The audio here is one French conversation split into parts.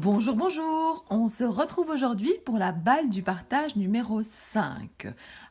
Bonjour, bonjour! On se retrouve aujourd'hui pour la balle du partage numéro 5.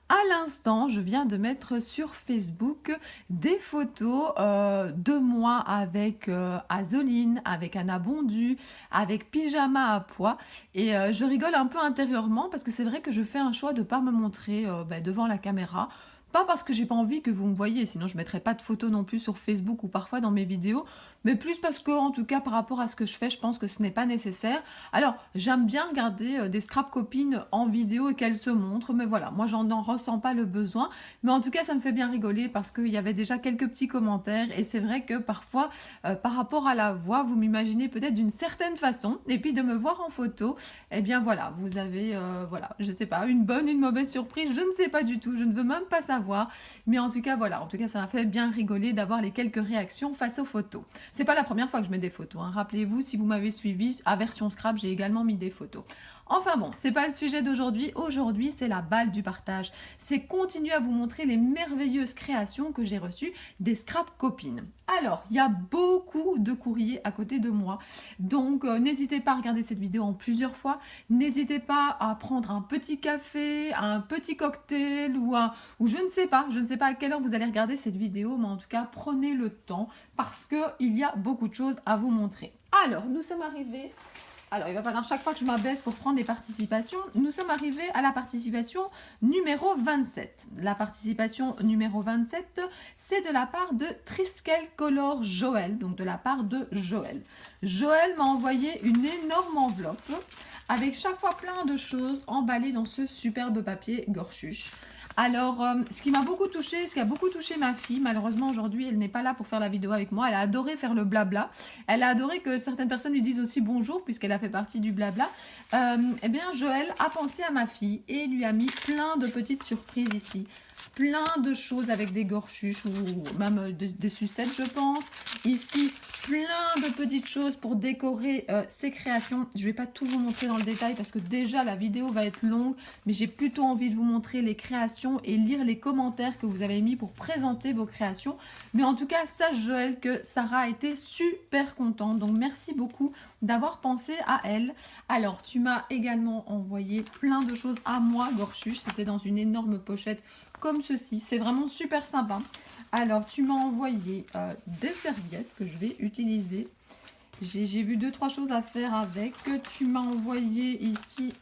À l'instant, je viens de mettre sur Facebook des photos de moi avec Azoline, avec Anna Bondu, avec Pyjama à pois. Et je rigole un peu intérieurement parce que c'est vrai que je fais un choix de ne pas me montrer devant la caméra. Pas parce que j'ai pas envie que vous me voyez, sinon je mettrais pas de photos non plus sur Facebook ou parfois dans mes vidéos, mais plus parce que, en tout cas, par rapport à ce que je fais, je pense que ce n'est pas nécessaire. Alors, j'aime bien regarder des scrap copines en vidéo et qu'elles se montrent, mais voilà, moi j'en ressens pas le besoin. Mais en tout cas, ça me fait bien rigoler parce qu'il y avait déjà quelques petits commentaires et c'est vrai que parfois, par rapport à la voix, vous m'imaginez peut-être d'une certaine façon, et puis de me voir en photo, eh bien voilà, vous avez, voilà, je sais pas, une bonne, une mauvaise surprise, je ne sais pas du tout, je ne veux même pas savoir. Mais en tout cas, voilà, en tout cas, ça m'a fait bien rigoler d'avoir les quelques réactions face aux photos. C'est pas la première fois que je mets des photos, hein. Rappelez-vous, si vous m'avez suivi, à version scrap, j'ai également mis des photos. Enfin bon, c'est pas le sujet d'aujourd'hui. Aujourd'hui, c'est la balle du partage. C'est continuer à vous montrer les merveilleuses créations que j'ai reçues des scrap copines. Alors, il y a beaucoup de courriers à côté de moi. Donc, n'hésitez pas à regarder cette vidéo en plusieurs fois. N'hésitez pas à prendre un petit café, un petit cocktail ou je ne sais pas. Je ne sais pas à quelle heure vous allez regarder cette vidéo, mais en tout cas, prenez le temps parce qu'il y a beaucoup de choses à vous montrer. Alors, nous sommes arrivés... Alors, il va falloir chaque fois que je m'abaisse pour prendre les participations. Nous sommes arrivés à la participation numéro 27. La participation numéro 27, c'est de la part de Triskel Color Joël, donc de la part de Joël. Joël m'a envoyé une énorme enveloppe avec chaque fois plein de choses emballées dans ce superbe papier Gorchuche. Alors, ce qui m'a beaucoup touché, ce qui a beaucoup touché ma fille, malheureusement aujourd'hui elle n'est pas là pour faire la vidéo avec moi, elle a adoré faire le blabla, elle a adoré que certaines personnes lui disent aussi bonjour puisqu'elle a fait partie du blabla. Eh bien Joël a pensé à ma fille et lui a mis plein de petites surprises ici. Plein de choses avec des gorchuches ou même des sucettes je pense. Ici, plein de petites choses pour décorer ses créations. Je ne vais pas tout vous montrer dans le détail parce que déjà la vidéo va être longue. Mais j'ai plutôt envie de vous montrer les créations et lire les commentaires que vous avez mis pour présenter vos créations. Mais en tout cas, sache Joël que Sarah a été super contente. Donc merci beaucoup d'avoir pensé à elle. Alors, tu m'as également envoyé plein de choses à moi, Gorchuche. C'était dans une énorme pochette comme ceci. C'est vraiment super sympa. Alors, tu m'as envoyé des serviettes que je vais utiliser. J'ai vu 2-3 choses à faire avec. Tu m'as envoyé ici,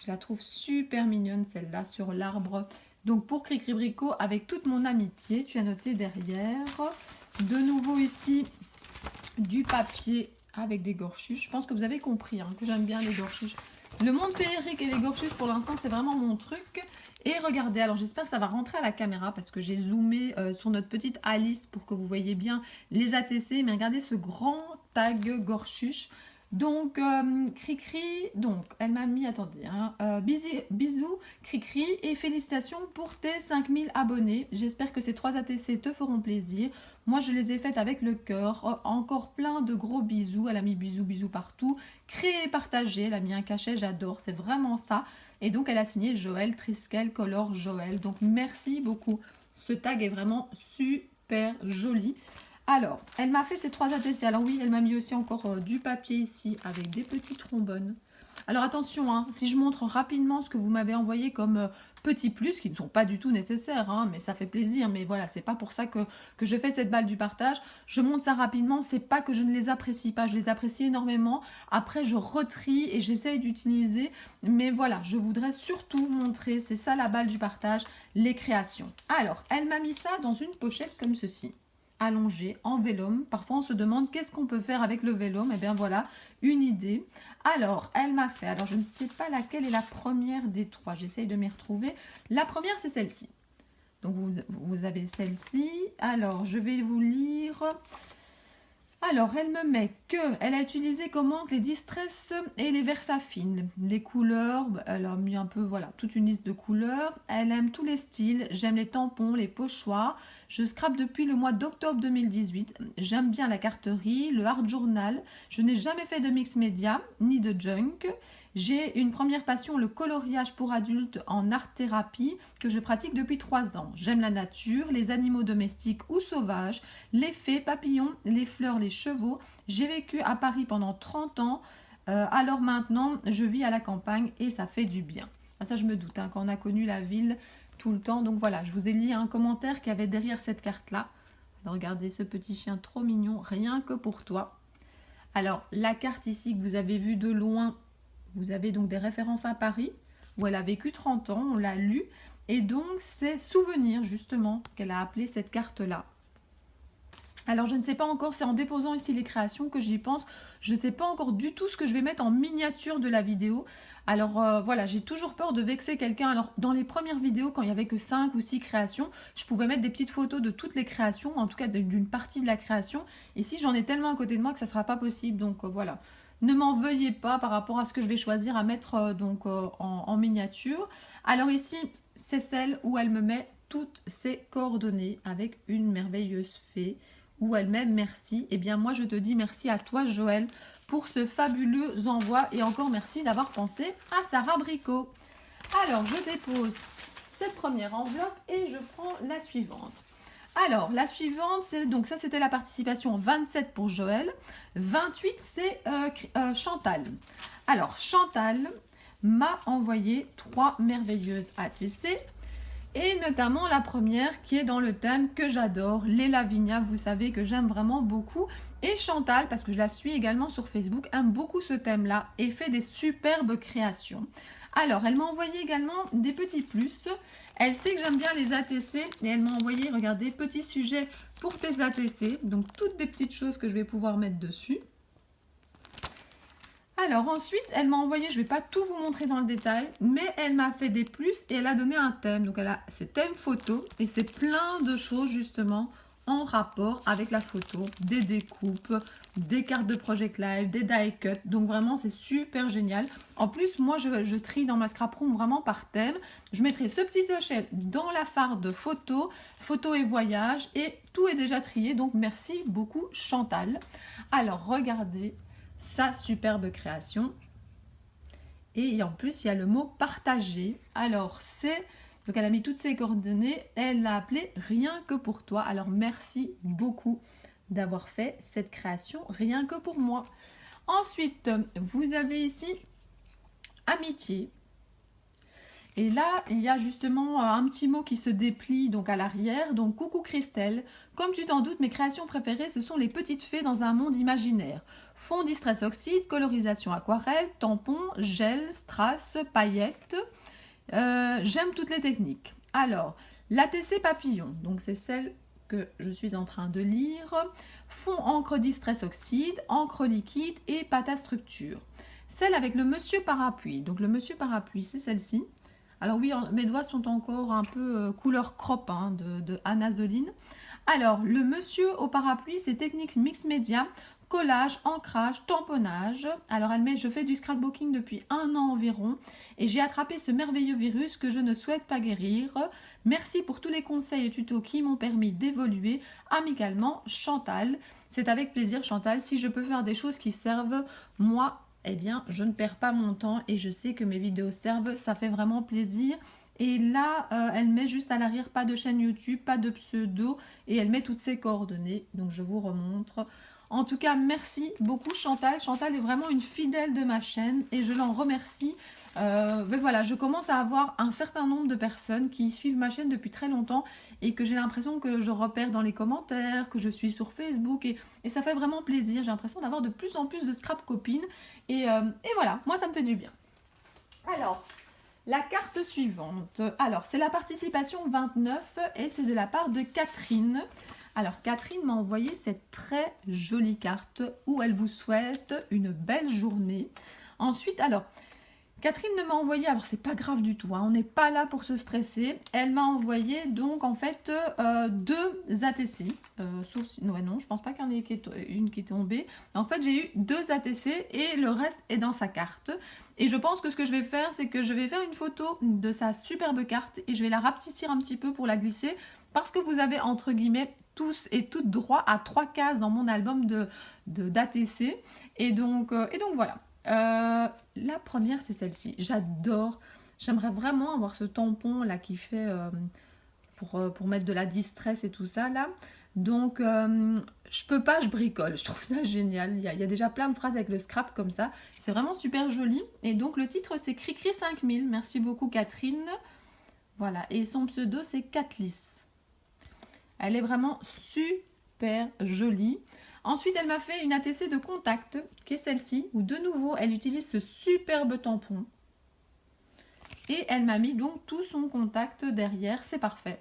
je la trouve super mignonne celle-là sur l'arbre. Donc pour Cricri Bricot, avec toute mon amitié, tu as noté derrière. De nouveau ici, du papier avec des gorchuches. Je pense que vous avez compris hein, que j'aime bien les gorchuches. Le monde féerique et les gorchuches, pour l'instant, c'est vraiment mon truc. Et regardez, alors j'espère que ça va rentrer à la caméra parce que j'ai zoomé sur notre petite Alice pour que vous voyez bien les ATC. Mais regardez ce grand tag gorchuche. Donc, Cricri, donc, elle m'a mis, attendez, hein, bisous, Cricri, et félicitations pour tes 5000 abonnés. J'espère que ces 3 ATC te feront plaisir. Moi, je les ai faites avec le cœur. Encore plein de gros bisous. Elle a mis bisous, bisous partout. Créer et partager. Elle a mis un cachet, j'adore. C'est vraiment ça. Et donc, elle a signé Joël, Triskel, Color Joël. Donc, merci beaucoup. Ce tag est vraiment super joli. Alors, elle m'a fait ces 3 ATC. Alors oui, elle m'a mis aussi encore du papier ici avec des petits trombones. Alors attention, hein, si je montre rapidement ce que vous m'avez envoyé comme petits plus, qui ne sont pas du tout nécessaires, hein, mais ça fait plaisir. Mais voilà, c'est pas pour ça que je fais cette balle du partage. Je montre ça rapidement, c'est pas que je ne les apprécie pas, je les apprécie énormément. Après, je retrie et j'essaye d'utiliser. Mais voilà, je voudrais surtout montrer, c'est ça la balle du partage, les créations. Alors, elle m'a mis ça dans une pochette comme ceci. Allongé en vélum. Parfois on se demande qu'est-ce qu'on peut faire avec le vélum. Et bien voilà une idée. Alors elle m'a fait, alors je ne sais pas laquelle est la première des 3, j'essaye de m'y retrouver. La première c'est celle-ci. Donc vous avez celle-ci. Alors je vais vous lire. Alors, elle me met que elle a utilisé comme encre les Distress et les Versafine. Les couleurs, elle a mis un peu, voilà, toute une liste de couleurs. Elle aime tous les styles. J'aime les tampons, les pochoirs. Je scrape depuis le mois d'octobre 2018. J'aime bien la carterie, le art journal. Je n'ai jamais fait de mix média, ni de junk. J'ai une première passion, le coloriage pour adultes en art-thérapie que je pratique depuis 3 ans. J'aime la nature, les animaux domestiques ou sauvages, les fées, papillons, les fleurs, les chevaux. J'ai vécu à Paris pendant 30 ans. Alors maintenant, je vis à la campagne et ça fait du bien. Ah, ça, je me doute, hein, quand on a connu la ville tout le temps. Donc voilà, je vous ai lu un commentaire qu'il y avait derrière cette carte-là. Regardez ce petit chien trop mignon, rien que pour toi. Alors, la carte ici que vous avez vue de loin, vous avez donc des références à Paris, où elle a vécu 30 ans, on l'a lu. Et donc, c'est souvenir, justement, qu'elle a appelé cette carte-là. Alors, je ne sais pas encore, c'est en déposant ici les créations que j'y pense. Je ne sais pas encore du tout ce que je vais mettre en miniature de la vidéo. Alors, voilà, j'ai toujours peur de vexer quelqu'un. Alors, dans les premières vidéos, quand il n'y avait que 5 ou 6 créations, je pouvais mettre des petites photos de toutes les créations, en tout cas d'une partie de la création. Ici, j'en ai tellement à côté de moi que ça ne sera pas possible. Donc, voilà. Ne m'en veuillez pas par rapport à ce que je vais choisir à mettre en miniature. Alors ici, c'est celle où elle me met toutes ses coordonnées avec une merveilleuse fée où elle met merci. Eh bien moi je te dis merci à toi Joël pour ce fabuleux envoi et encore merci d'avoir pensé à Sarah Bricot. Alors je dépose cette première enveloppe et je prends la suivante. Alors la suivante, c'est donc ça c'était la participation 27 pour Joël, 28 c'est Chantal. Alors Chantal m'a envoyé 3 merveilleuses ATC. Et notamment la première qui est dans le thème que j'adore, les Lavinia, vous savez que j'aime vraiment beaucoup. Et Chantal, parce que je la suis également sur Facebook, aime beaucoup ce thème-là et fait des superbes créations. Alors, elle m'a envoyé également des petits plus. Elle sait que j'aime bien les ATC et elle m'a envoyé, regardez, petit sujet pour tes ATC. Donc, toutes des petites choses que je vais pouvoir mettre dessus. Alors ensuite, elle m'a envoyé, je ne vais pas tout vous montrer dans le détail, mais elle m'a fait des plus et elle a donné un thème. Donc elle a ses thèmes photos et c'est plein de choses justement en rapport avec la photo, des découpes, des cartes de Project Live, des die cut. Donc vraiment c'est super génial. En plus moi je trie dans ma scrap room vraiment par thème. Je mettrai ce petit sachet dans la farde photo, photo et voyage et tout est déjà trié. Donc merci beaucoup Chantal. Alors regardez sa superbe création. Et en plus, il y a le mot partager. Alors, c'est... Donc, elle a mis toutes ses coordonnées. Elle l'a appelé rien que pour toi. Alors, merci beaucoup d'avoir fait cette création rien que pour moi. Ensuite, vous avez ici amitié. Et là, il y a justement un petit mot qui se déplie donc à l'arrière. Donc, coucou Christelle. Comme tu t'en doutes, mes créations préférées, ce sont les petites fées dans un monde imaginaire. Fond distress oxyde, colorisation aquarelle, tampon, gel, strass, paillettes. J'aime toutes les techniques. Alors, l'ATC papillon, donc c'est celle que je suis en train de lire. Fond encre distress oxyde, encre liquide et pâte à structure. Celle avec le monsieur parapluie. Donc le monsieur parapluie, c'est celle-ci. Alors oui, mes doigts sont encore un peu couleur crop hein, de Anazoline. Alors, le monsieur au parapluie, c'est technique mix média, collage, ancrage, tamponnage. Alors, elle met, je fais du scrapbooking depuis 1 an environ et j'ai attrapé ce merveilleux virus que je ne souhaite pas guérir. Merci pour tous les conseils et tutos qui m'ont permis d'évoluer. Amicalement, Chantal. C'est avec plaisir, Chantal. Si je peux faire des choses qui servent, moi, eh bien, je ne perds pas mon temps et je sais que mes vidéos servent. Ça fait vraiment plaisir. Et là, elle met juste à l'arrière, pas de chaîne YouTube, pas de pseudo, et elle met toutes ses coordonnées. Donc, je vous remontre. En tout cas, merci beaucoup Chantal. Chantal est vraiment une fidèle de ma chaîne et je l'en remercie. Mais voilà, je commence à avoir un certain nombre de personnes qui suivent ma chaîne depuis très longtemps et que j'ai l'impression que je repère dans les commentaires, que je suis sur Facebook et ça fait vraiment plaisir. J'ai l'impression d'avoir de plus en plus de scrap copines et voilà, moi ça me fait du bien. Alors, la carte suivante. Alors, c'est la participation 29 et c'est de la part de Catherine. Alors, Catherine m'a envoyé cette très jolie carte où elle vous souhaite une belle journée. Ensuite, alors, Catherine ne m'a envoyé, alors c'est pas grave du tout, hein, on n'est pas là pour se stresser. Elle m'a envoyé donc en fait 2 ATC, sauf si, ouais, non, je pense pas qu'il y en ait une qui est tombée. En fait, j'ai eu 2 ATC et le reste est dans sa carte. Et je pense que ce que je vais faire, c'est que je vais faire une photo de sa superbe carte et je vais la rapetissir un petit peu pour la glisser parce que vous avez entre guillemets tous et toutes droit à 3 cases dans mon album d'ATC. Et donc voilà. La première, c'est celle-ci. J'adore. J'aimerais vraiment avoir ce tampon là qui fait pour mettre de la distress et tout ça là. Donc, je peux pas, je bricole. Je trouve ça génial. Il y a déjà plein de phrases avec le scrap comme ça. C'est vraiment super joli. Et donc, le titre, c'est Cricri 5000. Merci beaucoup, Catherine. Voilà. Et son pseudo, c'est Catlis. Elle est vraiment super jolie. Ensuite, elle m'a fait une ATC de contact, qui est celle-ci, où de nouveau, elle utilise ce superbe tampon. Et elle m'a mis donc tout son contact derrière. C'est parfait.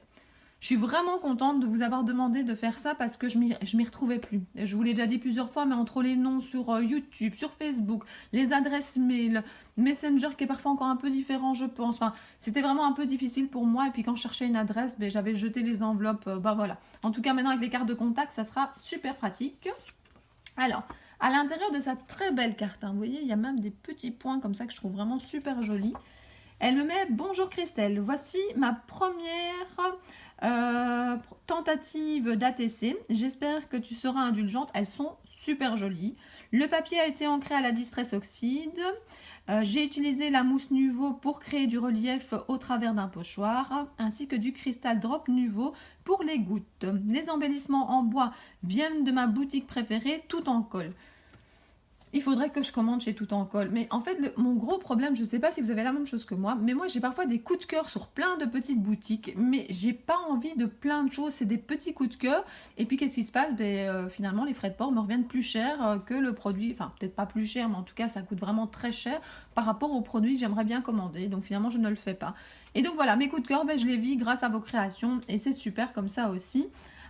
Je suis vraiment contente de vous avoir demandé de faire ça parce que je m'y retrouvais plus. Je vous l'ai déjà dit plusieurs fois, mais entre les noms sur YouTube, sur Facebook, les adresses mail, Messenger qui est parfois encore un peu différent, je pense. Enfin, c'était vraiment un peu difficile pour moi. Et puis quand je cherchais une adresse, ben, j'avais jeté les enveloppes. Bah voilà. En tout cas, maintenant avec les cartes de contact, ça sera super pratique. Alors, à l'intérieur de sa très belle carte, hein, vous voyez, il y a même des petits points comme ça que je trouve vraiment super jolis. Elle me met « Bonjour Christelle, voici ma première tentative d'ATC. J'espère que tu seras indulgente. Elles sont super jolies. Le papier a été ancré à la Distress Oxide. J'ai utilisé la mousse Nuvo pour créer du relief au travers d'un pochoir, ainsi que du cristal drop Nuvo pour les gouttes. Les embellissements en bois viennent de ma boutique préférée, tout en colle. » Il faudrait que je commande chez Tout en Colle. Mais en fait, mon gros problème, je ne sais pas si vous avez la même chose que moi, mais moi j'ai parfois des coups de cœur sur plein de petites boutiques, mais j'ai pas envie de plein de choses, c'est des petits coups de cœur. Et puis qu'est-ce qui se passe? Finalement, les frais de port me reviennent plus cher que le produit, enfin peut-être pas plus cher, mais en tout cas ça coûte vraiment très cher par rapport au produit que j'aimerais bien commander. Donc finalement, je ne le fais pas. Et donc voilà, mes coups de cœur, je les vis grâce à vos créations et c'est super comme ça aussi.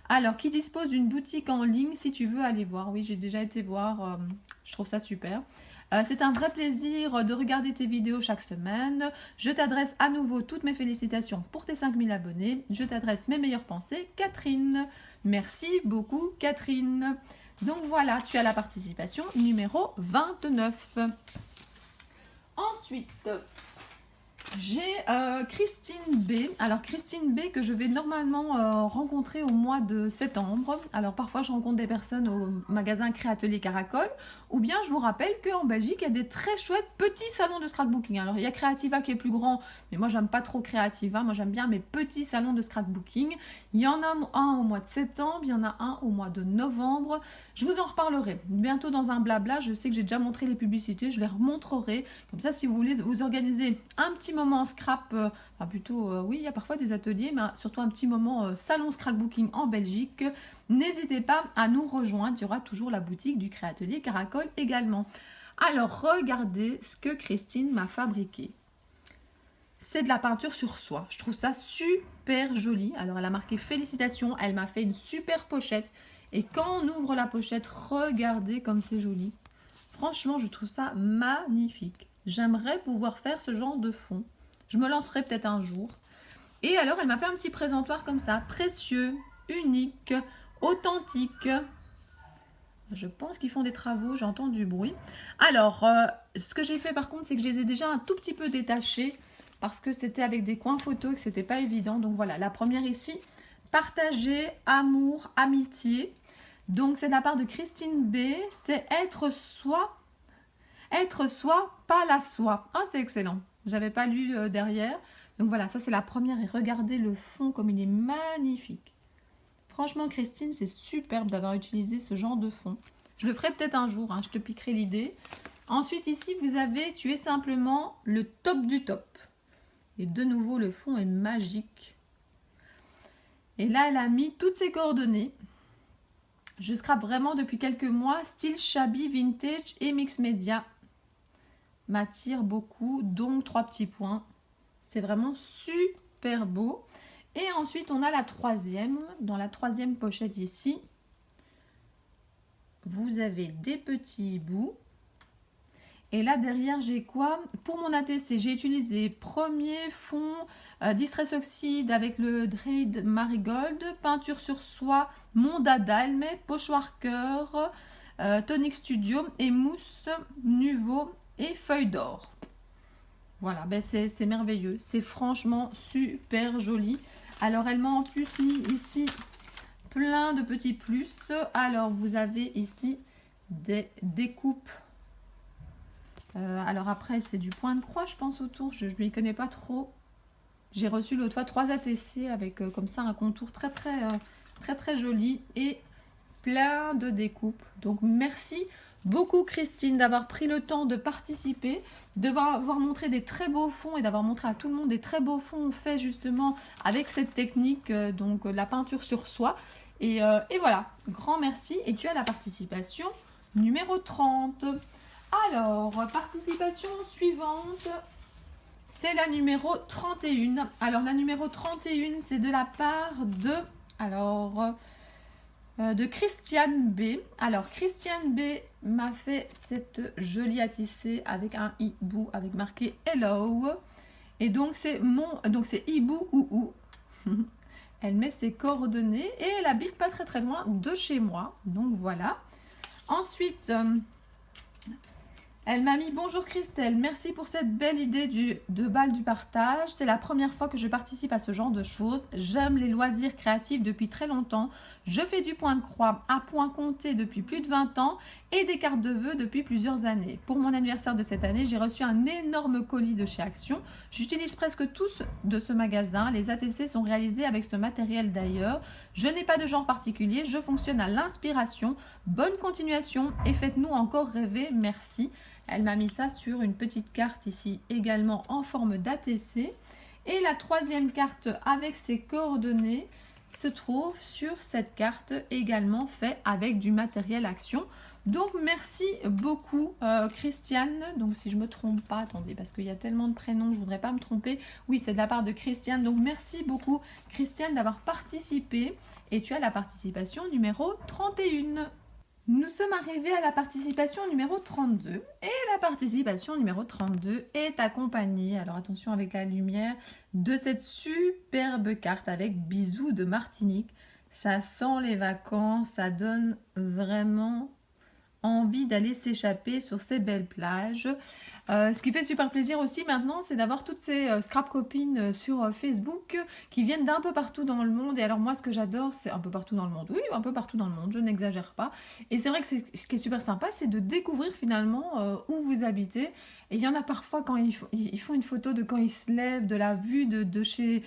Alors, qui dispose d'une boutique en ligne, si tu veux aller voir. Oui, j'ai déjà été voir, je trouve ça super. C'est un vrai plaisir de regarder tes vidéos chaque semaine. Je t'adresse à nouveau toutes mes félicitations pour tes 5000 abonnés. Je t'adresse mes meilleures pensées, Catherine. Merci beaucoup, Catherine. Donc voilà, tu as la participation numéro 29. Ensuite, j'ai Christine B. Alors Christine B que je vais normalement rencontrer au mois de septembre. Alors parfois je rencontre des personnes au magasin Créatelier Caracol. Ou bien je vous rappelle qu'en Belgique il y a des très chouettes petits salons de scrapbooking. Alors il y a Creativa qui est plus grand. Mais moi j'aime pas trop Creativa. Moi j'aime bien mes petits salons de scrapbooking. Il y en a un au mois de septembre. Il y en a un au mois de novembre. Je vous en reparlerai bientôt dans un blabla. Je sais que j'ai déjà montré les publicités. Je les remontrerai. Comme ça si vous voulez vous organiser un petit moment scrap, oui, il y a parfois des ateliers, mais surtout un petit moment salon scrapbooking en Belgique. N'hésitez pas à nous rejoindre, il y aura toujours la boutique du Créatelier Caracol également. Alors, regardez ce que Christine m'a fabriqué. C'est de la peinture sur soie. Je trouve ça super joli. Alors, elle a marqué félicitations. Elle m'a fait une super pochette. Et quand on ouvre la pochette, regardez comme c'est joli. Franchement, je trouve ça magnifique. J'aimerais pouvoir faire ce genre de fond. Je me lancerai peut-être un jour. Et alors, elle m'a fait un petit présentoir comme ça. Précieux, unique, authentique. Je pense qu'ils font des travaux, j'entends du bruit. Alors, ce que j'ai fait par contre, c'est que je les ai déjà un tout petit peu détachés parce que c'était avec des coins photos et que c'était pas évident. Donc voilà, la première ici, partager, amour, amitié. Donc c'est de la part de Christine B. C'est être soi, pas la soie. Ah, c'est excellent. J'avais pas lu derrière. Donc voilà, ça c'est la première. Et regardez le fond comme il est magnifique. Franchement, Christine, c'est superbe d'avoir utilisé ce genre de fond. Je le ferai peut-être un jour, hein, je te piquerai l'idée. Ensuite, ici, vous avez, tu es simplement le top du top. Et de nouveau, le fond est magique. Et là, elle a mis toutes ses coordonnées. Je scrape vraiment depuis quelques mois. Style shabby, vintage et mix média. M'attire beaucoup, donc 3 petits points. C'est vraiment super beau. Et ensuite, on a la troisième. Dans la troisième pochette ici, vous avez des petits bouts. Et là, derrière, j'ai quoi? Pour mon ATC, j'ai utilisé premier fond Distress Oxide avec le Dreid Marigold, peinture sur soie, mon dada, elle met pochoir cœur, Tonic Studio et mousse Nuvo et feuille d'or. Voilà, ben c'est merveilleux. C'est franchement super joli. Alors, elle m'a en plus mis ici plein de petits plus. Alors, vous avez ici des découpes. Alors après, c'est du point de croix, je pense, autour. Je ne m'y connais pas trop. J'ai reçu l'autre fois 3 ATC avec comme ça un contour très très très joli et plein de découpes. Donc merci beaucoup Christine d'avoir pris le temps de participer, d'avoir montré des très beaux fonds et d'avoir montré à tout le monde des très beaux fonds faits justement avec cette technique, donc la peinture sur soie. Et voilà, grand merci. Et tu as la participation numéro 30. Alors, participation suivante, c'est la numéro 31. Alors, la numéro 31, c'est de la part de... Alors, de Christiane B. Alors, Christiane B m'a fait cette jolie à tisser avec un hibou avec marqué Hello. Et donc, c'est hibou ou. Elle met ses coordonnées et elle habite pas très très loin de chez moi. Donc, voilà. Ensuite... elle m'a mis bonjour Christelle, merci pour cette belle idée de balle du partage. C'est la première fois que je participe à ce genre de choses. J'aime les loisirs créatifs depuis très longtemps. Je fais du point de croix à point compté depuis plus de 20 ans et des cartes de vœux depuis plusieurs années. Pour mon anniversaire de cette année, j'ai reçu un énorme colis de chez Action. J'utilise presque tous de ce magasin. Les ATC sont réalisés avec ce matériel d'ailleurs. Je n'ai pas de genre particulier, je fonctionne à l'inspiration. Bonne continuation et faites-nous encore rêver, merci. Elle m'a mis ça sur une petite carte ici, également en forme d'ATC. Et la troisième carte avec ses coordonnées se trouve sur cette carte, également fait avec du matériel Action. Donc, merci beaucoup Christiane. Donc, si je ne me trompe pas, attendez, parce qu'il y a tellement de prénoms, je ne voudrais pas me tromper. Oui, c'est de la part de Christiane. Donc, merci beaucoup Christiane d'avoir participé. Et tu as la participation numéro 31. Nous sommes arrivés à la participation numéro 32 et la participation numéro 32 est accompagnée, alors attention avec la lumière, de cette superbe carte avec bisous de Martinique. Ça sent les vacances, ça donne vraiment envie d'aller s'échapper sur ces belles plages. Ce qui fait super plaisir aussi maintenant, c'est d'avoir toutes ces scrap copines sur Facebook qui viennent d'un peu partout dans le monde. Et alors moi, ce que j'adore, c'est un peu partout dans le monde. Oui, un peu partout dans le monde, je n'exagère pas. Et c'est vrai que ce qui est super sympa, c'est de découvrir finalement où vous habitez. Et il y en a parfois quand ils font une photo de quand ils se lèvent, de la vue de chez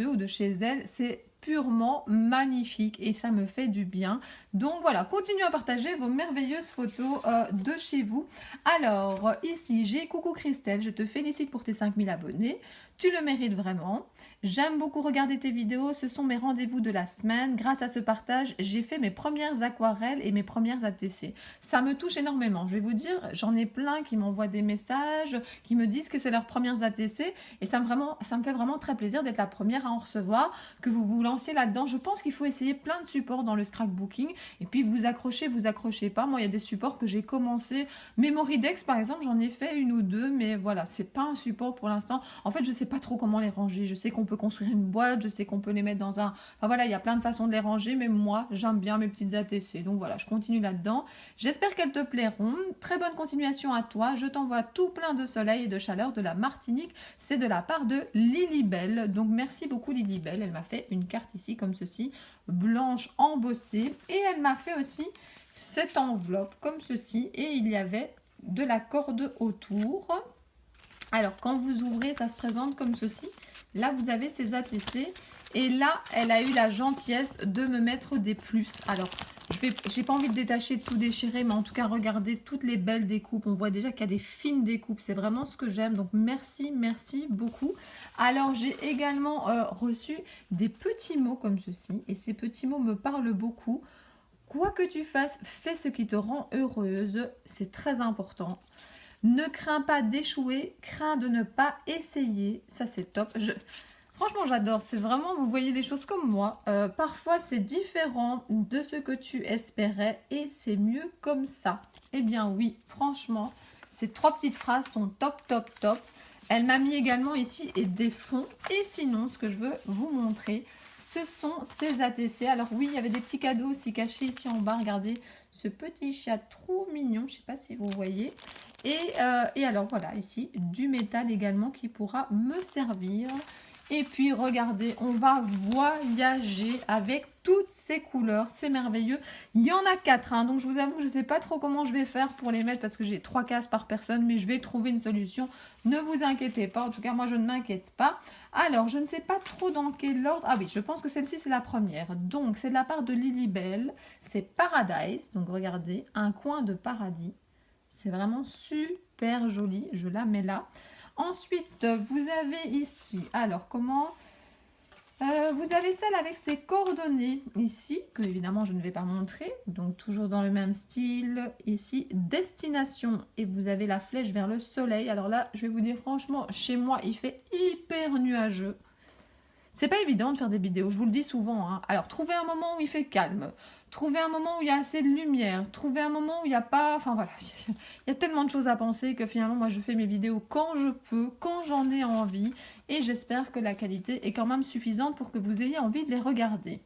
eux ou de chez elles. C'est purement magnifique et ça me fait du bien. Donc voilà, continuez à partager vos merveilleuses photos de chez vous. Alors ici j'ai coucou Christelle, je te félicite pour tes 5000 abonnés. Tu le mérites vraiment. J'aime beaucoup regarder tes vidéos, ce sont mes rendez-vous de la semaine. Grâce à ce partage, j'ai fait mes premières aquarelles et mes premières ATC. Ça me touche énormément. Je vais vous dire, j'en ai plein qui m'envoient des messages, qui me disent que c'est leurs premières ATC. Et ça me fait vraiment très plaisir d'être la première à en recevoir, que vous vous lanciez là-dedans. Je pense qu'il faut essayer plein de supports dans le scrapbooking. Et puis vous accrochez pas. Moi, il y a des supports que j'ai commencé. Memoridex, par exemple, j'en ai fait une ou deux. Mais voilà, c'est pas un support pour l'instant. En fait, je sais pas trop comment les ranger. Je sais qu'on peut construire une boîte, je sais qu'on peut les mettre dans un... Enfin voilà, il y a plein de façons de les ranger, mais moi, j'aime bien mes petites ATC. Donc voilà, je continue là-dedans. J'espère qu'elles te plairont. Très bonne continuation à toi. Je t'envoie tout plein de soleil et de chaleur de la Martinique. C'est de la part de Lilibelle. Donc merci beaucoup Lilibelle. Elle m'a fait une carte ici comme ceci, blanche embossée. Et elle m'a fait aussi cette enveloppe comme ceci. Et il y avait de la corde autour. Alors, quand vous ouvrez, ça se présente comme ceci. Là, vous avez ces ATC. Et là, elle a eu la gentillesse de me mettre des plus. Alors, j'ai pas envie de détacher, de tout déchirer, mais en tout cas, regardez toutes les belles découpes. On voit déjà qu'il y a des fines découpes. C'est vraiment ce que j'aime. Donc, merci, merci beaucoup. Alors, j'ai également reçu des petits mots comme ceci. Et ces petits mots me parlent beaucoup. Quoi que tu fasses, fais ce qui te rend heureuse. C'est très important. Ne crains pas d'échouer, crains de ne pas essayer. Ça, c'est top. Franchement, j'adore. C'est vraiment, vous voyez les choses comme moi. Parfois, c'est différent de ce que tu espérais et c'est mieux comme ça. Eh bien oui, franchement, ces trois petites phrases sont top, top, top. Elle m'a mis également ici des fonds. Et sinon, ce que je veux vous montrer, ce sont ces ATC. Alors oui, il y avait des petits cadeaux aussi cachés ici en bas. Regardez ce petit chat trop mignon. Je ne sais pas si vous voyez. Et alors voilà, ici, du métal également qui pourra me servir. Et puis, regardez, on va voyager avec toutes ces couleurs, c'est merveilleux. Il y en a 4, hein, donc je vous avoue que je ne sais pas trop comment je vais faire pour les mettre parce que j'ai 3 cases par personne, mais je vais trouver une solution. Ne vous inquiétez pas, en tout cas moi je ne m'inquiète pas. Alors, je ne sais pas trop dans quel ordre. Ah oui, je pense que celle-ci c'est la première. Donc, c'est de la part de Lilybelle. C'est Paradise. Donc, regardez, un coin de paradis. C'est vraiment super joli. Je la mets là. Ensuite, vous avez ici, alors comment vous avez celle avec ses coordonnées ici, que évidemment je ne vais pas montrer, donc toujours dans le même style, ici, destination, et vous avez la flèche vers le soleil. Alors là, je vais vous dire franchement, chez moi, il fait hyper nuageux. C'est pas évident de faire des vidéos, je vous le dis souvent, hein. Alors, trouvez un moment où il fait calme, trouvez un moment où il y a assez de lumière, trouvez un moment où il n'y a pas... Enfin voilà, il y a tellement de choses à penser que finalement, moi, je fais mes vidéos quand je peux, quand j'en ai envie, et j'espère que la qualité est quand même suffisante pour que vous ayez envie de les regarder.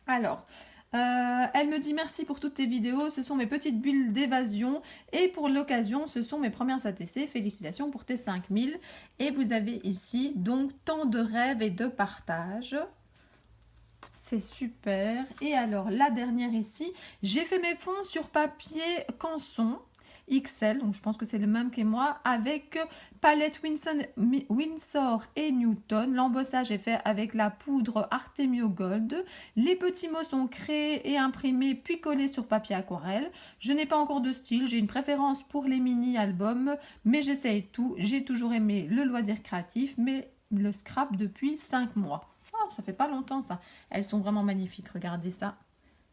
Alors, elle me dit merci pour toutes tes vidéos, ce sont mes petites bulles d'évasion et pour l'occasion, ce sont mes premières ATC. Félicitations pour tes 5000. Et vous avez ici donc tant de rêves et de partage. C'est super. Et alors, la dernière ici, j'ai fait mes fonds sur papier Canson XL, donc je pense que c'est le même que moi, avec palette Winsor et Newton. L'embossage est fait avec la poudre Artemio Gold. Les petits mots sont créés et imprimés puis collés sur papier aquarelle. Je n'ai pas encore de style, j'ai une préférence pour les mini-albums, mais j'essaye tout. J'ai toujours aimé le loisir créatif, mais le scrap depuis 5 mois. Oh, ça fait pas longtemps ça. Elles sont vraiment magnifiques, regardez ça.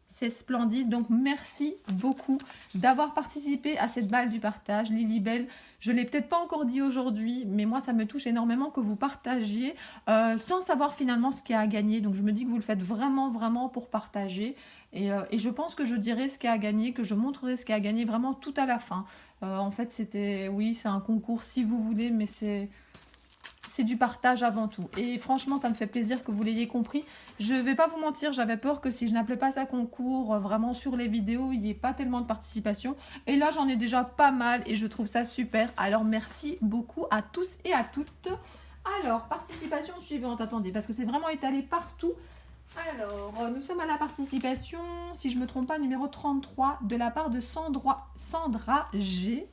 C'est splendide, donc merci beaucoup d'avoir participé à cette balle du partage. Lilybelle, je ne l'ai peut-être pas encore dit aujourd'hui, mais moi ça me touche énormément que vous partagiez sans savoir finalement ce qu'il y a à gagner. Donc je me dis que vous le faites vraiment, vraiment pour partager. Et je pense que je dirai ce qu'il y a à gagner, que je montrerai ce qu'il y a à gagner vraiment tout à la fin. En fait, c'était, oui, c'est un concours si vous voulez, mais c'est du partage avant tout. Et franchement, ça me fait plaisir que vous l'ayez compris. Je vais pas vous mentir, j'avais peur que si je n'appelais pas ça concours, vraiment sur les vidéos, il n'y ait pas tellement de participation. Et là, j'en ai déjà pas mal et je trouve ça super. Alors, merci beaucoup à tous et à toutes. Alors, participation suivante, attendez, parce que c'est vraiment étalé partout. Alors, nous sommes à la participation, si je ne me trompe pas, numéro 33, de la part de Sandra G.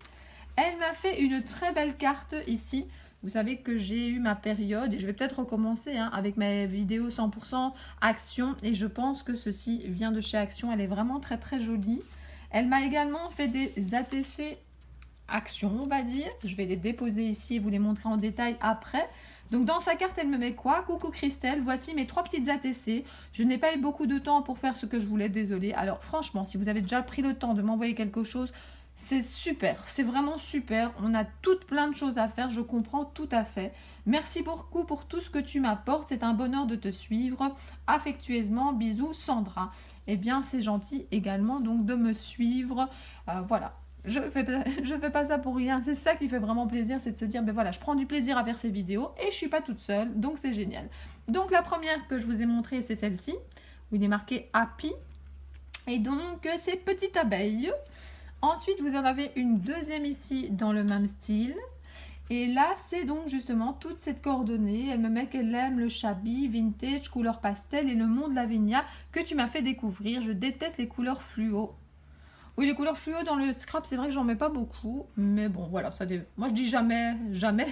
Elle m'a fait une très belle carte ici. Vous savez que j'ai eu ma période et je vais peut-être recommencer avec mes vidéos 100% Action. Et je pense que ceci vient de chez Action. Elle est vraiment très très jolie. Elle m'a également fait des ATC Action, on va dire. Je vais les déposer ici et vous les montrer en détail après. Donc dans sa carte, elle me met quoi? Coucou Christelle, voici mes 3 petites ATC. Je n'ai pas eu beaucoup de temps pour faire ce que je voulais, désolée. Alors franchement, si vous avez déjà pris le temps de m'envoyer quelque chose, c'est super, c'est vraiment super. On a toutes plein de choses à faire, je comprends tout à fait. Merci beaucoup pour tout ce que tu m'apportes. C'est un bonheur de te suivre. Affectueusement, bisous Sandra. Eh bien, c'est gentil également donc de me suivre. Voilà. Je fais pas ça pour rien. C'est ça qui fait vraiment plaisir, c'est de se dire, ben voilà, je prends du plaisir à faire ces vidéos et je suis pas toute seule, donc c'est génial. Donc la première que je vous ai montrée, c'est celle-ci, où il est marqué Happy. Et donc, c'est Petite Abeille. Ensuite, vous en avez une deuxième ici dans le même style. Et là, c'est donc justement toute cette coordonnée. Elle me met qu'elle aime le shabby, vintage, couleur pastel et le monde Lavinia que tu m'as fait découvrir. Je déteste les couleurs fluo. Oui, les couleurs fluo dans le scrap, c'est vrai que j'en mets pas beaucoup. Mais bon, voilà, moi je dis jamais, jamais,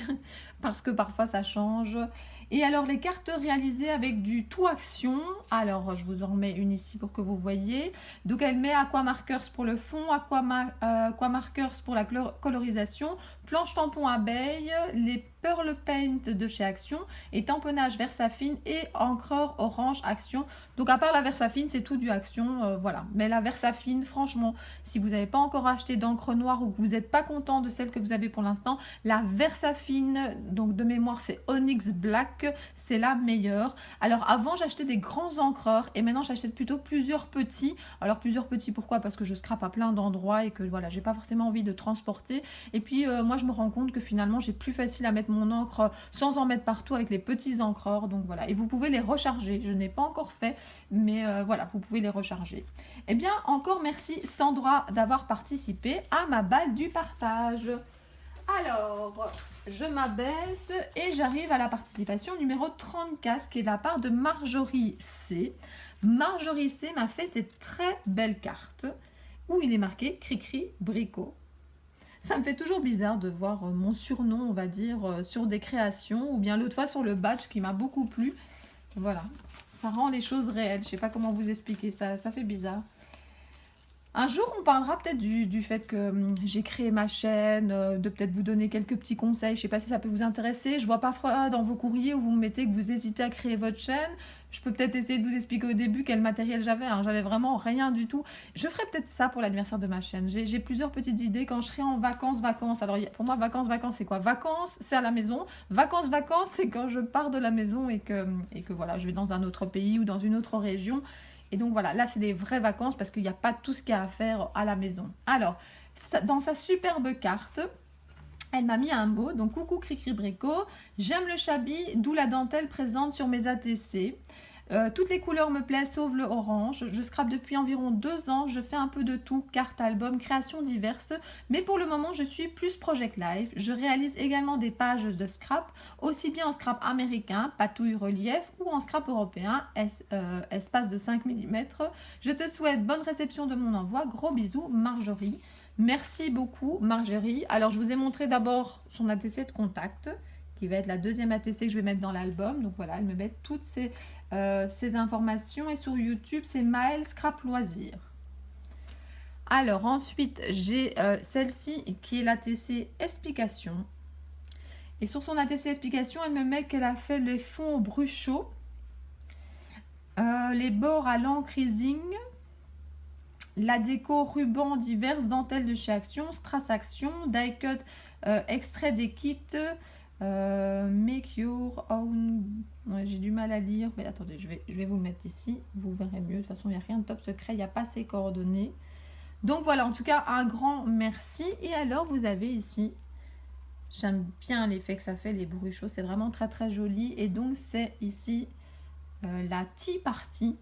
parce que parfois ça change. Et alors, les cartes réalisées avec du tout action. Alors, je vous en remets une ici pour que vous voyez. Donc, elle met Aqua Markers pour le fond, Aqua Markers pour la colorisation, planche tampon abeille, les Pearl Paint de chez Action et tamponnage Versafine et encreur orange Action. Donc, à part la Versafine, c'est tout du Action, voilà. Mais la Versafine, franchement, si vous n'avez pas encore acheté d'encre noire ou que vous n'êtes pas content de celle que vous avez pour l'instant, la Versafine, donc de mémoire, c'est Onyx Black, c'est la meilleure. Alors avant, j'achetais des grands encreurs et maintenant j'achète plutôt plusieurs petits. Alors plusieurs petits, pourquoi? Parce que je scrape à plein d'endroits et que voilà, j'ai pas forcément envie de transporter. Et puis moi, je me rends compte que finalement, j'ai plus facile à mettre mon encre sans en mettre partout avec les petits encreurs. Donc voilà, et vous pouvez les recharger. Je n'ai pas encore fait, mais voilà, vous pouvez les recharger. Eh bien, encore merci Sandra d'avoir participé à ma balle du partage. Alors, je m'abaisse et j'arrive à la participation numéro 34 qui est de la part de Marjorie C. Marjorie C m'a fait cette très belle carte où il est marqué Cricri Bricot. Ça me fait toujours bizarre de voir mon surnom, on va dire, sur des créations, ou bien l'autre fois sur le badge qui m'a beaucoup plu. Voilà, ça rend les choses réelles. Je sais pas comment vous expliquer ça, ça fait bizarre. Un jour, on parlera peut-être du fait que j'ai créé ma chaîne, de peut-être vous donner quelques petits conseils. Je ne sais pas si ça peut vous intéresser. Je vois parfois dans vos courriers où vous me mettez que vous hésitez à créer votre chaîne. Je peux peut-être essayer de vous expliquer au début quel matériel j'avais. Hein. J'avais vraiment rien du tout. Je ferai peut-être ça pour l'anniversaire de ma chaîne. J'ai plusieurs petites idées quand je serai en vacances. Alors pour moi, vacances, c'est quoi? Vacances, c'est à la maison. Vacances, c'est quand je pars de la maison et que voilà, je vais dans un autre pays ou dans une autre région. Et donc voilà, là c'est des vraies vacances parce qu'il n'y a pas tout ce qu'il y a à faire à la maison. Alors, dans sa superbe carte, elle m'a mis un mot, donc coucou Cricri Bricot, j'aime le chabi, d'où la dentelle présente sur mes ATC. Toutes les couleurs me plaisent sauf le orange. Je scrape depuis environ 2 ans. Je fais un peu de tout, cartes, albums, créations diverses. Mais pour le moment, je suis plus Project Life. Je réalise également des pages de scrap, aussi bien en scrap américain, patouille relief, ou en scrap européen, espace de 5 mm. Je te souhaite bonne réception de mon envoi. Gros bisous, Marjorie. Merci beaucoup, Marjorie. Alors, je vous ai montré d'abord son ATC de contact, qui va être la deuxième ATC que je vais mettre dans l'album. Donc voilà, elle me met toutes ces informations. Et sur YouTube, c'est Maëlle Scrap Loisirs. Alors ensuite, j'ai celle-ci qui est l'ATC Explication. Et sur son ATC Explication, elle me met qu'elle a fait les fonds au bruchot, les bords à l'encre easing, la déco ruban diverses, dentelles de chez Action, Strass Action, die cut, extrait des kits, make your own. Ouais, j'ai du mal à lire, mais attendez, je vais vous le mettre ici, vous verrez mieux. De toute façon, il n'y a rien de top secret, il n'y a pas ses coordonnées. Donc voilà, en tout cas, un grand merci. Et alors, vous avez ici, j'aime bien l'effet que ça fait, les bruchots, c'est vraiment très très joli. Et donc, c'est ici la tea party,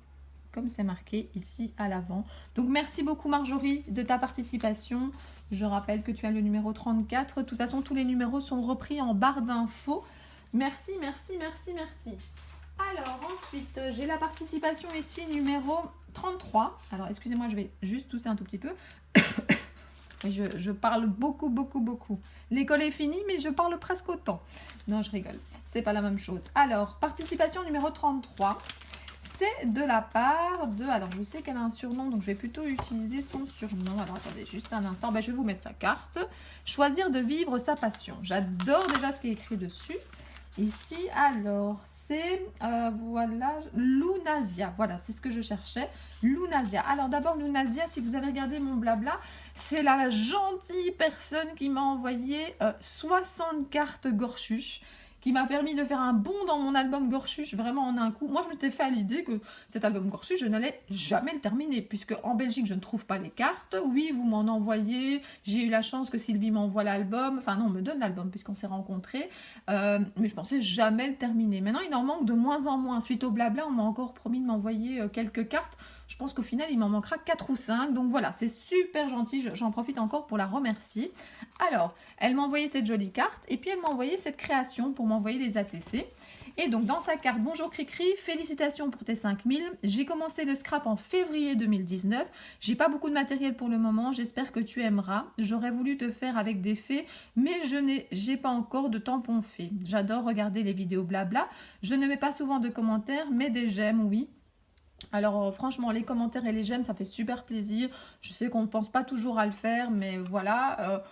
comme c'est marqué ici à l'avant. Donc merci beaucoup Marjorie de ta participation. Je rappelle que tu as le numéro 34. De toute façon, tous les numéros sont repris en barre d'infos. Merci, merci, merci, merci. Alors ensuite, j'ai la participation ici numéro 33. Alors excusez-moi, je vais juste tousser un tout petit peu. Je parle beaucoup, beaucoup, beaucoup. L'école est finie, mais je parle presque autant. Non, je rigole. C'est pas la même chose. Alors, participation numéro 33. C'est de la part de... Alors, je sais qu'elle a un surnom, donc je vais plutôt utiliser son surnom. Alors, attendez, juste un instant. Ben, je vais vous mettre sa carte. Choisir de vivre sa passion. J'adore déjà ce qui est écrit dessus. Ici, alors, c'est... voilà, Lunasia. Voilà, c'est ce que je cherchais. Lunasia. Alors, d'abord, Lunasia, si vous avez regardé mon blabla, c'est la gentille personne qui m'a envoyé 60 cartes Gorchuche, qui m'a permis de faire un bond dans mon album Gorchuche, vraiment en un coup. Moi, je m'étais fait à l'idée que cet album Gorchuche, je n'allais jamais le terminer, puisque en Belgique, je ne trouve pas les cartes. Oui, vous m'en envoyez. J'ai eu la chance que Sylvie m'envoie l'album. Enfin, non, on me donne l'album, puisqu'on s'est rencontrés. Mais je pensais jamais le terminer. Maintenant, il en manque de moins en moins. Suite au blabla, on m'a encore promis de m'envoyer quelques cartes. Je pense qu'au final, il m'en manquera 4 ou 5. Donc voilà, c'est super gentil. J'en profite encore pour la remercier. Alors, elle m'a envoyé cette jolie carte. Et puis, elle m'a envoyé cette création pour m'envoyer des ATC. Et donc, dans sa carte, bonjour Cricri, félicitations pour tes 5000. J'ai commencé le scrap en février 2019. J'ai pas beaucoup de matériel pour le moment. J'espère que tu aimeras. J'aurais voulu te faire avec des faits, mais j'ai pas encore de tampon fait. J'adore regarder les vidéos blabla. Je ne mets pas souvent de commentaires, mais des j'aime, oui. Alors franchement, les commentaires et les j'aime, ça fait super plaisir. Je sais qu'on ne pense pas toujours à le faire, mais voilà.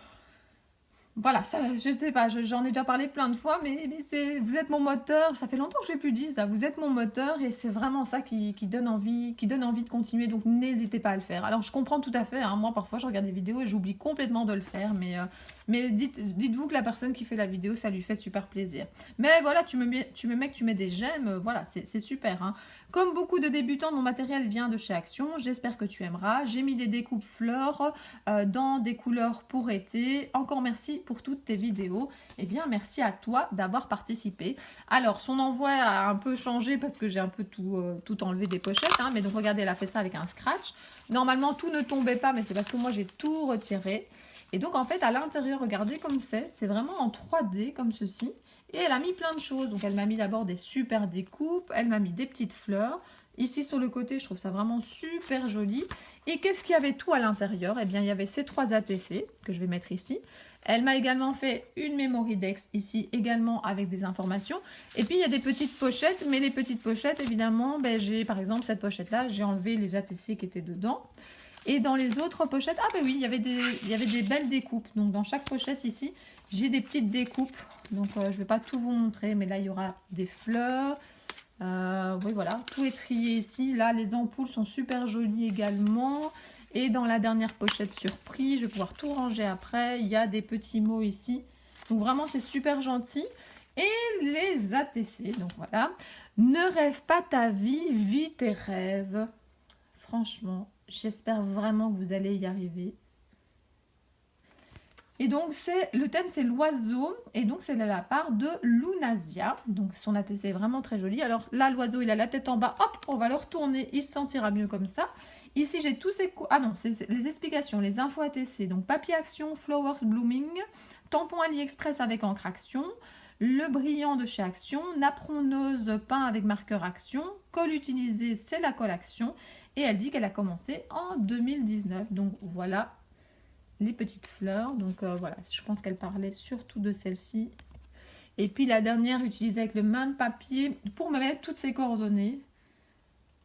Voilà, ça, je sais pas, j'en ai déjà parlé plein de fois, mais vous êtes mon moteur. Ça fait longtemps que je l'ai plus dit, ça. Vous êtes mon moteur et c'est vraiment ça qui donne envie de continuer. Donc n'hésitez pas à le faire. Alors je comprends tout à fait. Hein, moi parfois je regarde des vidéos et j'oublie complètement de le faire, mais dites-vous que la personne qui fait la vidéo, ça lui fait super plaisir. Mais voilà, tu me mets que tu mets des j'aime, voilà, c'est super. Hein. Comme beaucoup de débutants, mon matériel vient de chez Action. J'espère que tu aimeras. J'ai mis des découpes fleurs dans des couleurs pour été. Encore merci pour toutes tes vidéos. Eh bien, merci à toi d'avoir participé. Alors, son envoi a un peu changé parce que j'ai un peu tout enlevé des pochettes. Hein, mais donc, regardez, elle a fait ça avec un scratch. Normalement, tout ne tombait pas, mais c'est parce que moi, j'ai tout retiré. Et donc, en fait, à l'intérieur, regardez comme c'est vraiment en 3D, comme ceci. Et elle a mis plein de choses. Donc, elle m'a mis d'abord des super découpes. Elle m'a mis des petites fleurs. Ici sur le côté, je trouve ça vraiment super joli. Et qu'est-ce qu'il y avait tout à l'intérieur? Eh bien, il y avait ces 3 ATC que je vais mettre ici. Elle m'a également fait une memory dex ici, également avec des informations. Et puis, il y a des petites pochettes, mais les petites pochettes, évidemment, ben, j'ai par exemple cette pochette-là, j'ai enlevé les ATC qui étaient dedans. Et dans les autres pochettes, ah ben oui, il y avait des belles découpes. Donc, dans chaque pochette ici, j'ai des petites découpes. Donc, je ne vais pas tout vous montrer, mais là, il y aura des fleurs. Oui, voilà, tout est trié ici. Là, les ampoules sont super jolies également. Et dans la dernière pochette surprise, je vais pouvoir tout ranger après. Il y a des petits mots ici. Donc, vraiment, c'est super gentil. Et les ATC, donc voilà. Ne rêve pas ta vie, vis tes rêves. Franchement, j'espère vraiment que vous allez y arriver. Et donc, le thème, c'est l'oiseau. Et donc, c'est de la part de Lunasia. Donc, son ATC est vraiment très joli. Alors là, l'oiseau, il a la tête en bas. Hop, on va le retourner. Il se sentira mieux comme ça. Ici, j'ai tous ces... Ah non, c'est les explications, les infos ATC. Donc, papier action, Flowers Blooming, tampon AliExpress avec encre action, le brillant de chez Action, napperon nose peint avec marqueur action, colle utilisé, c'est la colle action. Et elle dit qu'elle a commencé en 2019. Donc, voilà les petites fleurs. Donc voilà, je pense qu'elle parlait surtout de celle-ci. Et puis la dernière utilisée avec le même papier pour me mettre toutes ses coordonnées.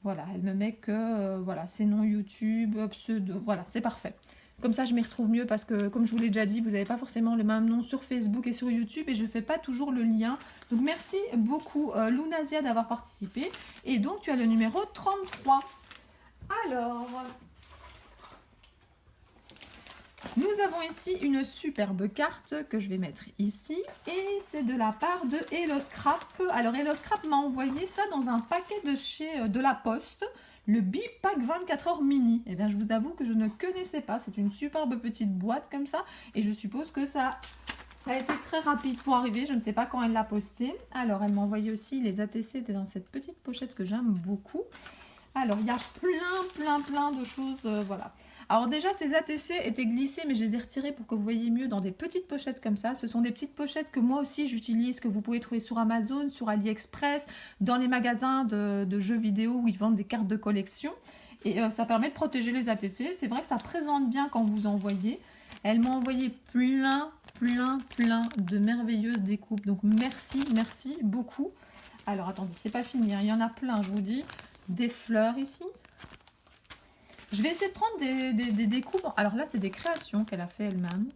Voilà, elle me met que voilà, ses noms YouTube, pseudo, voilà, c'est parfait. Comme ça, je m'y retrouve mieux parce que, comme je vous l'ai déjà dit, vous n'avez pas forcément le même nom sur Facebook et sur YouTube et je ne fais pas toujours le lien. Donc, merci beaucoup Lunasia d'avoir participé. Et donc, tu as le numéro 33. Alors... nous avons ici une superbe carte que je vais mettre ici et c'est de la part de Hello Scrap. Alors Hello Scrap m'a envoyé ça dans un paquet de chez de la Poste, le Bipack 24 heures mini. Et bien je vous avoue que je ne connaissais pas, c'est une superbe petite boîte comme ça et je suppose que ça a été très rapide pour arriver, je ne sais pas quand elle l'a posté. Alors elle m'a envoyé aussi les ATC, étaient dans cette petite pochette que j'aime beaucoup. Alors il y a plein de choses, voilà. Alors déjà, ces ATC étaient glissés, mais je les ai retirés pour que vous voyez mieux dans des petites pochettes comme ça. Ce sont des petites pochettes que moi aussi j'utilise, que vous pouvez trouver sur Amazon, sur AliExpress, dans les magasins de jeux vidéo où ils vendent des cartes de collection. Et ça permet de protéger les ATC. C'est vrai que ça présente bien quand vous envoyez. Elle m'a envoyé plein de merveilleuses découpes. Donc merci beaucoup. Alors attendez, c'est pas fini, hein. Il y en a plein, je vous dis. Des fleurs ici. Je vais essayer de prendre des découpes. Alors là, c'est des créations qu'elle a fait elle-même.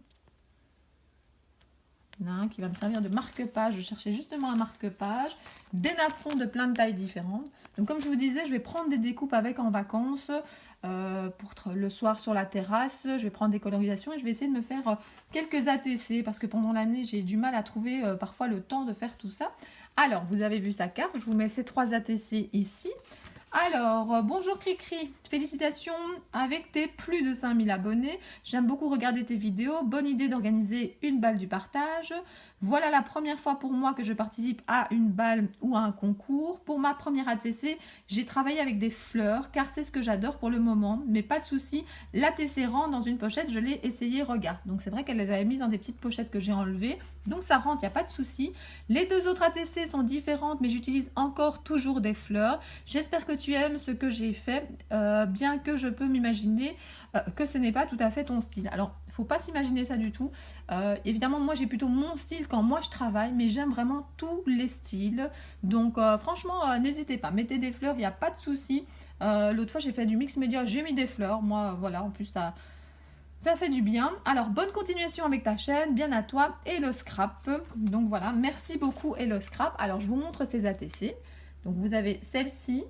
Il y en a un qui va me servir de marque-page. Je cherchais justement un marque-page. Des napperons de plein de tailles différentes. Donc comme je vous disais, je vais prendre des découpes avec en vacances. Pour le soir sur la terrasse. Je vais prendre des colorisations et je vais essayer de me faire quelques ATC. Parce que pendant l'année, j'ai du mal à trouver parfois le temps de faire tout ça. Alors, vous avez vu sa carte. Je vous mets ces 3 ATC ici. Alors, bonjour Cricri, félicitations avec tes plus de 5000 abonnés. J'aime beaucoup regarder tes vidéos. Bonne idée d'organiser une balle du partage. Voilà la première fois pour moi que je participe à une balle ou à un concours. Pour ma première ATC, j'ai travaillé avec des fleurs car c'est ce que j'adore pour le moment. Mais pas de souci, l'ATC rentre dans une pochette, je l'ai essayé, regarde. Donc c'est vrai qu'elle les avait mises dans des petites pochettes que j'ai enlevées. Donc ça rentre, il n'y a pas de souci. Les 2 autres ATC sont différentes mais j'utilise encore toujours des fleurs. J'espère que tu aimes ce que j'ai fait, bien que je peux m'imaginer que ce n'est pas tout à fait ton style. Alors, il ne faut pas s'imaginer ça du tout. Évidemment, moi, j'ai plutôt mon style quand moi je travaille, mais j'aime vraiment tous les styles. Donc, franchement, n'hésitez pas. Mettez des fleurs, il n'y a pas de souci. L'autre fois, j'ai fait du mix média, j'ai mis des fleurs. Moi, voilà, en plus, ça fait du bien. Alors, bonne continuation avec ta chaîne. Bien à toi, Hello Scrap. Donc, voilà, merci beaucoup, Hello Scrap. Alors, je vous montre ces ATC. Donc, vous avez celle-ci.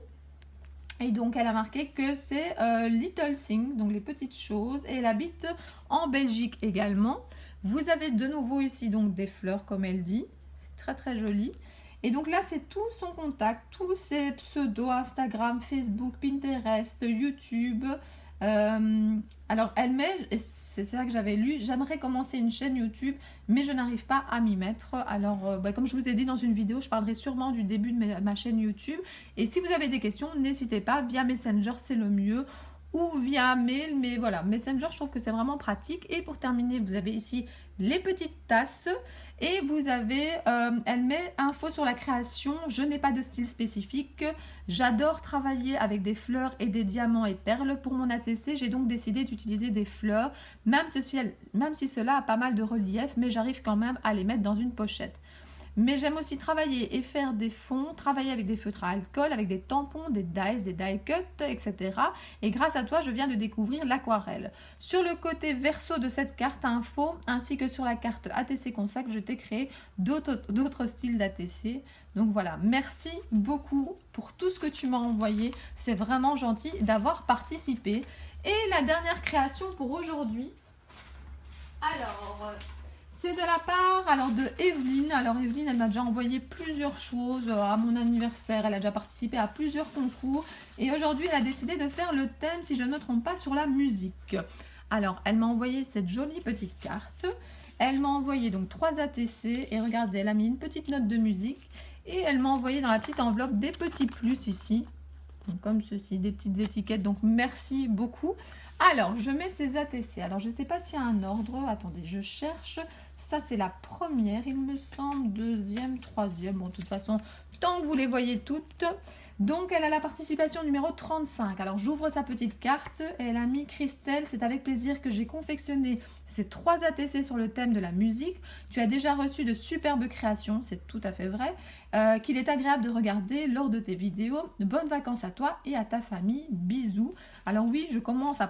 Et donc, elle a marqué que c'est Little Things, donc les petites choses. Et elle habite en Belgique également. Vous avez de nouveau ici donc des fleurs, comme elle dit. C'est très joli. Et donc là, c'est tout son contact, tous ses pseudos, Instagram, Facebook, Pinterest, YouTube. Alors, elle met, c'est ça que j'avais lu, j'aimerais commencer une chaîne YouTube, mais je n'arrive pas à m'y mettre. Alors, comme je vous ai dit dans une vidéo, je parlerai sûrement du début de ma chaîne YouTube. Et si vous avez des questions, n'hésitez pas, via Messenger, c'est le mieux. ou via mail, mais voilà, Messenger, je trouve que c'est vraiment pratique. Et pour terminer, vous avez ici les petites tasses et vous avez, elle met info sur la création. Je n'ai pas de style spécifique. J'adore travailler avec des fleurs et des diamants et perles. Pour mon ACC, j'ai donc décidé d'utiliser des fleurs, même si cela a pas mal de relief, mais j'arrive quand même à les mettre dans une pochette. Mais j'aime aussi travailler et faire des fonds, travailler avec des feutres à alcool, avec des tampons, des die cuts, etc. Et grâce à toi, je viens de découvrir l'aquarelle. Sur le côté verso de cette carte info, ainsi que sur la carte ATC Consacre, je t'ai créé d'autres styles d'ATC. Donc voilà, merci beaucoup pour tout ce que tu m'as envoyé. C'est vraiment gentil d'avoir participé. Et la dernière création pour aujourd'hui. Alors, c'est de la part de Evelyne. Alors Evelyne, elle m'a déjà envoyé plusieurs choses à mon anniversaire. Elle a déjà participé à plusieurs concours. Et aujourd'hui, elle a décidé de faire le thème, si je ne me trompe pas, sur la musique. Alors, elle m'a envoyé cette jolie petite carte. Elle m'a envoyé donc 3 ATC. Et regardez, elle a mis une petite note de musique. Et elle m'a envoyé dans la petite enveloppe des petits plus ici. Donc, comme ceci, des petites étiquettes. Donc, merci beaucoup. Alors, je mets ces ATC. Alors, je ne sais pas s'il y a un ordre. Attendez, je cherche. Ça, c'est la première, il me semble. Deuxième, troisième. Bon, de toute façon, tant que vous les voyez toutes. Donc, elle a la participation numéro 35. Alors, j'ouvre sa petite carte. Elle a mis Christelle. C'est avec plaisir que j'ai confectionné ces 3 ATC sur le thème de la musique. Tu as déjà reçu de superbes créations. C'est tout à fait vrai. Qu'il est agréable de regarder lors de tes vidéos. De bonnes vacances à toi et à ta famille. Bisous. Alors oui, je commence à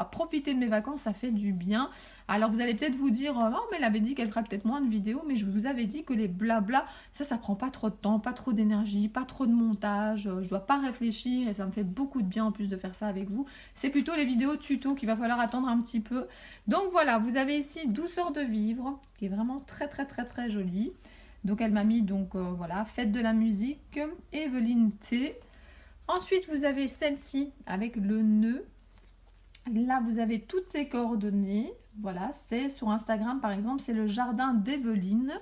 profiter de mes vacances, ça fait du bien. Alors vous allez peut-être vous dire, oh mais elle avait dit qu'elle ferait peut-être moins de vidéos, mais je vous avais dit que les blabla, ça prend pas trop de temps, pas trop d'énergie, pas trop de montage, je dois pas réfléchir et ça me fait beaucoup de bien en plus de faire ça avec vous. C'est plutôt les vidéos tuto qu'il va falloir attendre un petit peu. Donc voilà, vous avez ici Douceur de vivre, qui est vraiment très très très très jolie. Donc elle m'a mis donc voilà, Fête de la musique, Evelyne T. Ensuite, vous avez celle-ci avec le nœud. Là, vous avez toutes ces coordonnées. Voilà, c'est sur Instagram, par exemple, c'est le jardin d'Evelyne.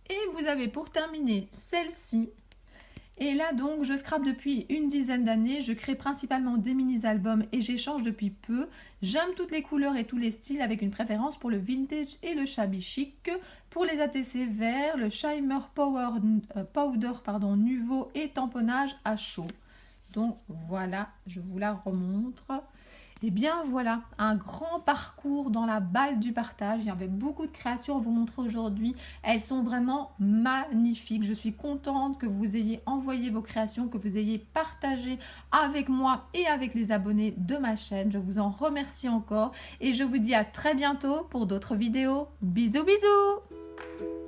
Et vous avez pour terminer celle-ci. Et là, donc, je scrape depuis une dizaine d'années. Je crée principalement des mini-albums et j'échange depuis peu. J'aime toutes les couleurs et tous les styles avec une préférence pour le vintage et le shabby chic. Pour les ATC verts, le Shimmer Powder Nuvo et tamponnage à chaud. Donc voilà, je vous la remontre. Et bien voilà, un grand parcours dans la balle du partage. Il y avait beaucoup de créations à vous montrer aujourd'hui. Elles sont vraiment magnifiques. Je suis contente que vous ayez envoyé vos créations, que vous ayez partagé avec moi et avec les abonnés de ma chaîne. Je vous en remercie encore et je vous dis à très bientôt pour d'autres vidéos. Bisous bisous!